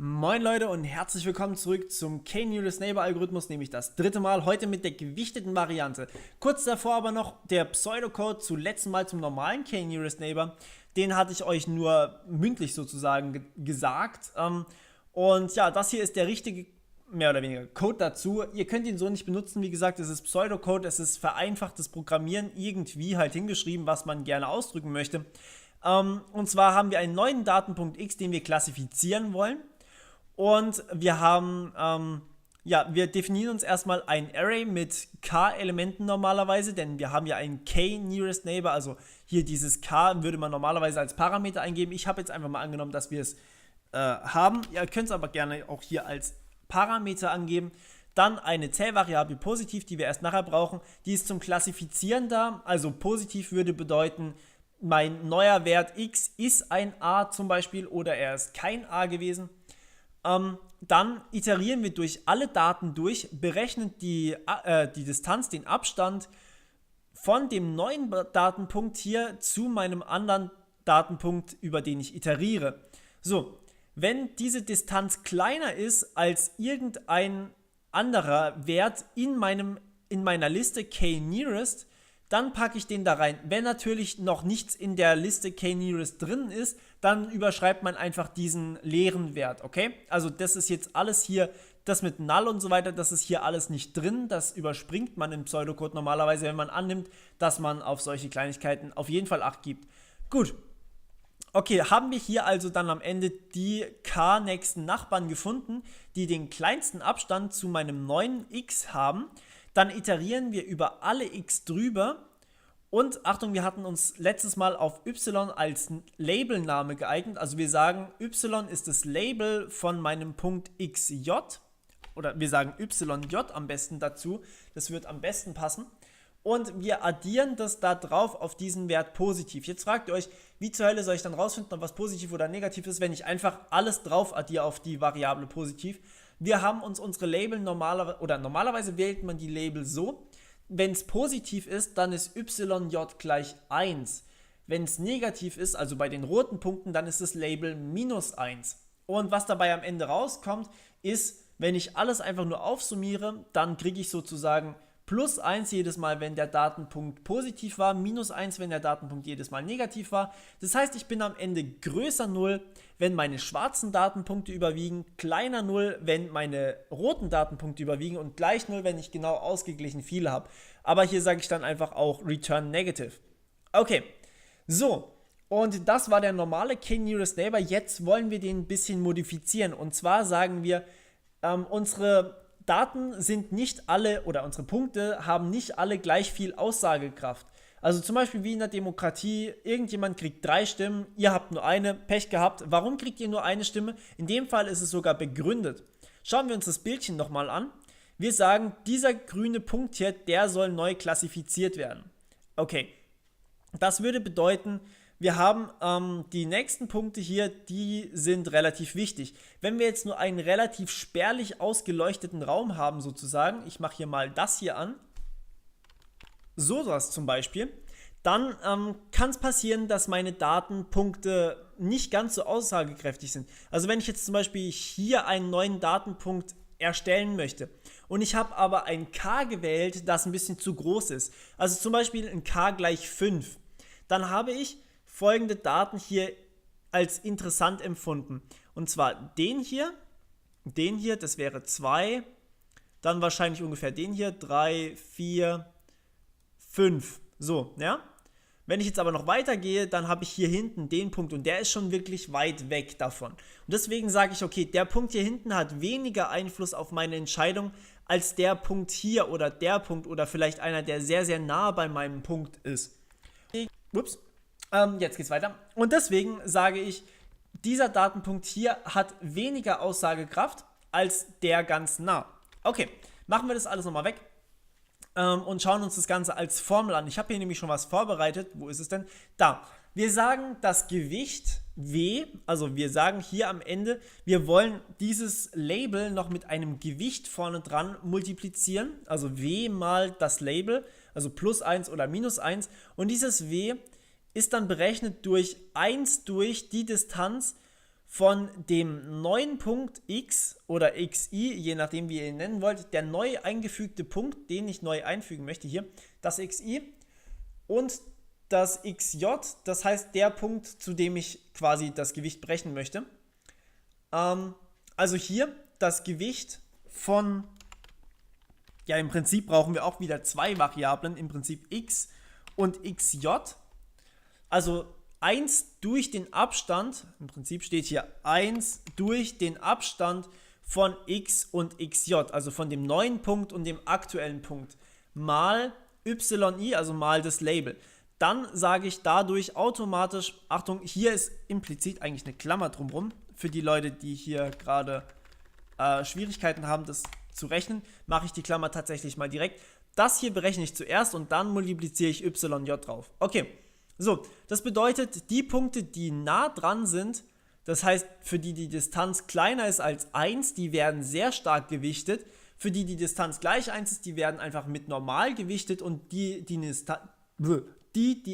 Moin Leute und herzlich willkommen zurück zum K-Nearest Neighbor Algorithmus, nämlich das dritte Mal, heute mit der gewichteten Variante. Kurz davor aber noch der Pseudocode zum letzten Mal zum normalen K-Nearest Neighbor. Den hatte ich euch nur mündlich sozusagen gesagt. Und ja, das hier ist der richtige, mehr oder weniger, Code dazu. Ihr könnt ihn so nicht benutzen, wie gesagt, es ist Pseudocode, es ist vereinfachtes Programmieren, irgendwie halt hingeschrieben, was man gerne ausdrücken möchte. Und zwar haben wir einen neuen Datenpunkt x, den wir klassifizieren wollen. Und wir haben, wir definieren uns erstmal ein Array mit k-Elementen normalerweise, denn wir haben ja einen k-Nearest Neighbor, also hier dieses k würde man normalerweise als Parameter eingeben. Ich habe jetzt einfach mal angenommen, dass wir es haben. Ihr könnt es aber gerne auch hier als Parameter angeben. Dann eine Zählvariable positiv, die wir erst nachher brauchen. Die ist zum Klassifizieren da, also positiv würde bedeuten, mein neuer Wert x ist ein a zum Beispiel oder er ist kein a gewesen. Dann iterieren wir durch alle Daten durch, berechnen die Distanz, den Abstand von dem neuen Datenpunkt hier zu meinem anderen Datenpunkt, über den ich iteriere. So, wenn diese Distanz kleiner ist als irgendein anderer Wert in meiner Liste k-Nearest, dann packe ich den da rein. Wenn natürlich noch nichts in der Liste k-Nearest drin ist, dann überschreibt man einfach diesen leeren Wert, okay? Also das ist jetzt alles hier, das mit Null und so weiter, das ist hier alles nicht drin, das überspringt man im Pseudocode normalerweise, wenn man annimmt, dass man auf solche Kleinigkeiten auf jeden Fall Acht gibt. Gut, okay, haben wir hier also dann am Ende die k-nächsten Nachbarn gefunden, die den kleinsten Abstand zu meinem neuen x haben. Dann iterieren wir über alle x drüber und Achtung, wir hatten uns letztes Mal auf y als Labelname geeignet, also wir sagen, y ist das Label von meinem Punkt xj oder wir sagen yj am besten dazu, das wird am besten passen und wir addieren das da drauf auf diesen Wert positiv. Jetzt fragt ihr euch, wie zur Hölle soll ich dann rausfinden, ob was positiv oder negativ ist, wenn ich einfach alles drauf addiere auf die Variable positiv. Wir haben uns unsere Label normalerweise wählt man die Label so, wenn es positiv ist, dann ist yj gleich 1. Wenn es negativ ist, also bei den roten Punkten, dann ist das Label minus 1. Und was dabei am Ende rauskommt, ist, wenn ich alles einfach nur aufsummiere, dann kriege ich sozusagen plus 1 jedes Mal, wenn der Datenpunkt positiv war, minus 1, wenn der Datenpunkt jedes Mal negativ war. Das heißt, ich bin am Ende größer 0, wenn meine schwarzen Datenpunkte überwiegen, kleiner 0, wenn meine roten Datenpunkte überwiegen und gleich 0, wenn ich genau ausgeglichen viele habe. Aber hier sage ich dann einfach auch Return Negative. Okay, so. Und das war der normale k-Nearest Neighbor. Jetzt wollen wir den ein bisschen modifizieren. Und zwar sagen wir, unsere Daten sind nicht alle, oder unsere Punkte haben nicht alle gleich viel Aussagekraft. Also zum Beispiel wie in der Demokratie, irgendjemand kriegt 3 Stimmen, ihr habt nur eine, Pech gehabt. Warum kriegt ihr nur eine Stimme? In dem Fall ist es sogar begründet. Schauen wir uns das Bildchen nochmal an. Wir sagen, dieser grüne Punkt hier, der soll neu klassifiziert werden. Okay, das würde bedeuten, wir haben die nächsten Punkte hier, die sind relativ wichtig. Wenn wir jetzt nur einen relativ spärlich ausgeleuchteten Raum haben sozusagen, ich mache hier mal das hier an, sowas zum Beispiel, dann kann es passieren, dass meine Datenpunkte nicht ganz so aussagekräftig sind. Also wenn ich jetzt zum Beispiel hier einen neuen Datenpunkt erstellen möchte und ich habe aber ein k gewählt, das ein bisschen zu groß ist, also zum Beispiel ein k gleich 5, dann habe ich folgende Daten hier als interessant empfunden. Und zwar den hier, das wäre 2, dann wahrscheinlich ungefähr den hier, 3, 4, 5. So, ja. Wenn ich jetzt aber noch weitergehe, dann habe ich hier hinten den Punkt und der ist schon wirklich weit weg davon. Und deswegen sage ich, okay, der Punkt hier hinten hat weniger Einfluss auf meine Entscheidung als der Punkt hier oder der Punkt oder vielleicht einer, der sehr, sehr nah bei meinem Punkt ist. Ups. Jetzt geht's weiter. Und deswegen sage ich, dieser Datenpunkt hier hat weniger Aussagekraft als der ganz nah. Okay, machen wir das alles nochmal weg und schauen uns das Ganze als Formel an. Ich habe hier nämlich schon was vorbereitet. Wo ist es denn? Da. Wir sagen das Gewicht W, also wir sagen hier am Ende, wir wollen dieses Label noch mit einem Gewicht vorne dran multiplizieren. Also W mal das Label, also plus 1 oder minus 1. Und dieses W ist dann berechnet durch 1 durch die Distanz von dem neuen Punkt x oder xi, je nachdem wie ihr ihn nennen wollt, der neu eingefügte Punkt, den ich neu einfügen möchte hier, das xi und das xj, das heißt der Punkt, zu dem ich quasi das Gewicht berechnen möchte. Also hier das Gewicht von, ja im Prinzip brauchen wir auch wieder zwei Variablen, im Prinzip x und xj, also 1 durch den Abstand, im Prinzip steht hier 1 durch den Abstand von x und xj, also von dem neuen Punkt und dem aktuellen Punkt, mal yi, also mal das Label. Dann sage ich dadurch automatisch, Achtung, hier ist implizit eigentlich eine Klammer drumherum, für die Leute, die hier gerade Schwierigkeiten haben, das zu rechnen, mache ich die Klammer tatsächlich mal direkt. Das hier berechne ich zuerst und dann multipliziere ich yj drauf. Okay. So, das bedeutet, die Punkte, die nah dran sind, das heißt, für die die Distanz kleiner ist als 1, die werden sehr stark gewichtet. Für die die Distanz gleich 1 ist, die werden einfach mit normal gewichtet und die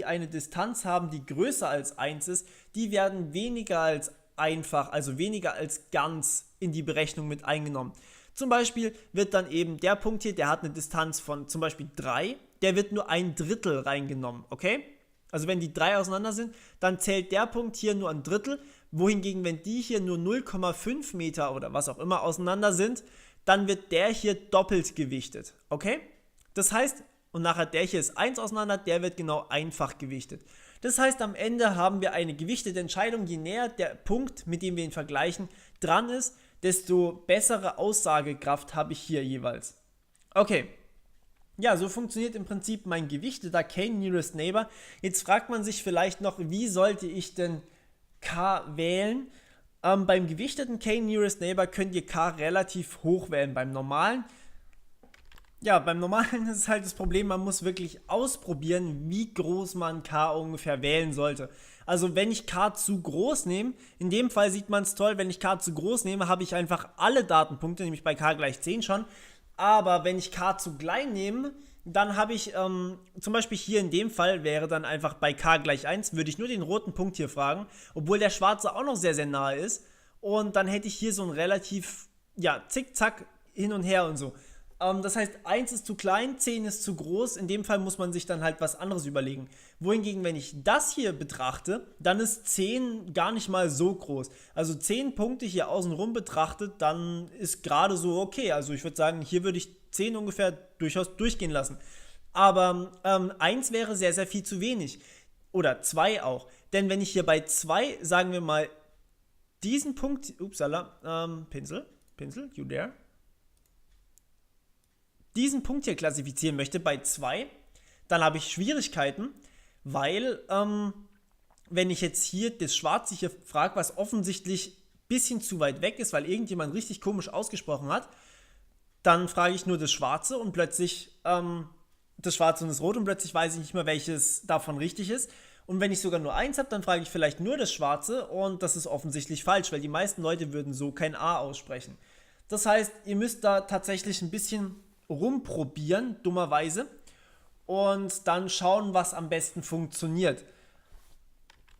eine Distanz haben, die größer als 1 ist, die werden weniger als einfach, also weniger als ganz in die Berechnung mit eingenommen. Zum Beispiel wird dann eben der Punkt hier, der hat eine Distanz von zum Beispiel 3, der wird nur 1/3 reingenommen, okay? Also wenn die 3 auseinander sind, dann zählt der Punkt hier nur 1/3, wohingegen wenn die hier nur 0,5 Meter oder was auch immer auseinander sind, dann wird der hier doppelt gewichtet, okay? Das heißt, und nachher der hier ist 1 auseinander, der wird genau einfach gewichtet. Das heißt, am Ende haben wir eine gewichtete Entscheidung, je näher der Punkt, mit dem wir ihn vergleichen, dran ist, desto bessere Aussagekraft habe ich hier jeweils. Okay. Ja, so funktioniert im Prinzip mein gewichteter K-Nearest Neighbor. Jetzt fragt man sich vielleicht noch, wie sollte ich denn K wählen? Beim gewichteten K-Nearest Neighbor könnt ihr K relativ hoch wählen. Beim normalen, ja, beim normalen ist halt das Problem, man muss wirklich ausprobieren, wie groß man K ungefähr wählen sollte. Also wenn ich K zu groß nehme, in dem Fall sieht man es toll, wenn ich K zu groß nehme, habe ich einfach alle Datenpunkte, nämlich bei K gleich 10 schon. Aber wenn ich K zu klein nehme, dann habe ich, zum Beispiel hier in dem Fall wäre dann einfach bei K gleich 1, würde ich nur den roten Punkt hier fragen, obwohl der schwarze auch noch sehr, sehr nahe ist. Und dann hätte ich hier so ein relativ, ja, zickzack hin und her und so. Das heißt, 1 ist zu klein, 10 ist zu groß. In dem Fall muss man sich dann halt was anderes überlegen. Wohingegen, wenn ich das hier betrachte, dann ist 10 gar nicht mal so groß. Also 10 Punkte hier außenrum betrachtet, dann ist gerade so okay. Also ich würde sagen, hier würde ich 10 ungefähr durchaus durchgehen lassen. Aber 1 wäre sehr, sehr viel zu wenig. Oder 2 auch. Denn wenn ich hier bei 2, sagen wir mal, diesen Punkt, upsala, Pinsel, you there? Diesen Punkt hier klassifizieren möchte bei 2, dann habe ich Schwierigkeiten, weil wenn ich jetzt hier das Schwarze hier frage, was offensichtlich ein bisschen zu weit weg ist, weil irgendjemand richtig komisch ausgesprochen hat, dann frage ich nur das Schwarze und plötzlich das Schwarze und das Rote und plötzlich weiß ich nicht mehr, welches davon richtig ist. Und wenn ich sogar nur 1 habe, dann frage ich vielleicht nur das Schwarze und das ist offensichtlich falsch, weil die meisten Leute würden so kein A aussprechen. Das heißt, ihr müsst da tatsächlich ein bisschen rumprobieren, dummerweise, und dann schauen, was am besten funktioniert.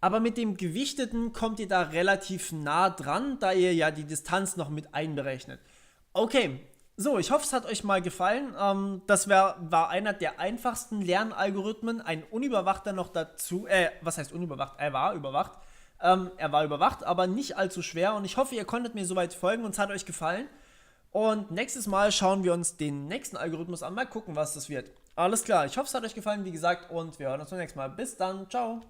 Aber mit dem Gewichteten kommt ihr da relativ nah dran, da ihr ja die Distanz noch mit einberechnet. Okay, so, ich hoffe, es hat euch mal gefallen. Das war einer der einfachsten Lernalgorithmen, ein unüberwachter noch dazu, was heißt unüberwacht? Er war überwacht. Er war überwacht, aber nicht allzu schwer und ich hoffe, ihr konntet mir soweit folgen und es hat euch gefallen. Und nächstes Mal schauen wir uns den nächsten Algorithmus an. Mal gucken, was das wird. Alles klar, ich hoffe, es hat euch gefallen, wie gesagt, und wir hören uns beim nächsten Mal. Bis dann, ciao.